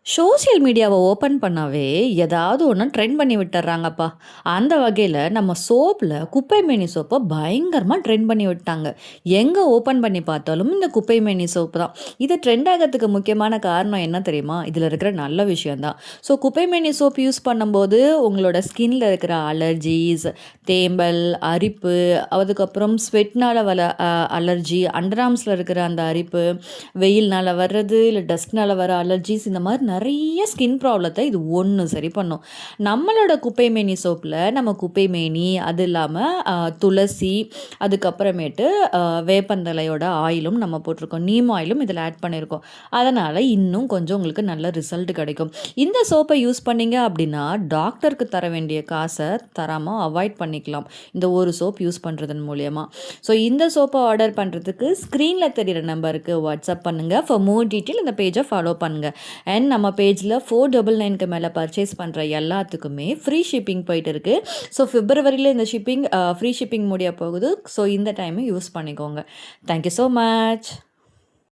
Social மீடியாவ open பண்ணாவே, ஏதாவது ஒண்ணு ட்ரெண்ட் பண்ணி விட்டுர்றாங்கப்பா. அந்த வகையில நம்ம சோப்ல குப்பைமேனி சோப்ப பயங்கரமா ட்ரெண்ட் பண்ணி விட்டாங்க. எங்க ஓப்பன் பண்ணி பார்த்தாலும் இந்த குப்பைமேனி சோப்பு தான். இது ட்ரெண்ட் ஆகறதுக்கு முக்கியமான காரணம் என்ன தெரியுமா? இதில இருக்கிற நல்ல விஷயம் தான். ஸோ குப்பைமேனி சோப் யூஸ் பண்ணும்போது உங்களோட ஸ்கின்ல இருக்கிற அலர்ஜீஸ், தேம்பல், அரிப்பு, அதுக்கப்புறம் ஸ்வெட்னால அலர்ஜி, அண்டர் ஆர்ம்ஸ்ல இருக்கிற அந்த அரிப்பு, வெயில்னால வர்றது, இல்ல டஸ்ட்னால வர அலர்ஜீஸ் இந்த மாரி நிறைய ஸ்கின் ப்ராப்ளத்தை இது ஒன்று சரி பண்ணும். நம்மளோட குப்பைமேனி சோப்பில் நம்ம குப்பைமேனி அது இல்லாமல் துளசி, அதுக்கப்புறமேட்டு வேப்பந்தலையோட ஆயிலும் நம்ம போட்டிருக்கோம், நீம் ஆயிலும் இதில் ஆட் பண்ணியிருக்கோம். அதனால் இன்னும் கொஞ்சம் உங்களுக்கு நல்ல ரிசல்ட் கிடைக்கும். இந்த சோப்பை யூஸ் பண்ணீங்க அப்படின்னா டாக்டருக்கு தர வேண்டிய காசை தராமல் அவாய்ட் பண்ணிக்கலாம் இந்த ஒரு சோப் யூஸ் பண்ணுறதன் மூலியமாக. ஸோ இந்த சோப்பை ஆர்டர் பண்ணுறதுக்கு ஸ்க்ரீனில் தெரிகிற நம்பருக்கு வாட்ஸ்அப் பண்ணுங்கள். ஃபார் மோர் டீட்டெயில் இந்த பேஜை ஃபாலோ பண்ணுங்கள். அண்ட் நம்ம பேஜில் 499க்கு மேலே பர்ச்சேஸ் பண்ணுற எல்லாத்துக்குமே ஃப்ரீ ஷிப்பிங் போயிட்டு இருக்குது. ஸோ பிப்ரவரியில் இந்த ஃப்ரீ ஷிப்பிங் முடிய போகுது. ஸோ இந்த டைமை யூஸ் பண்ணிக்கோங்க. Thank you so much.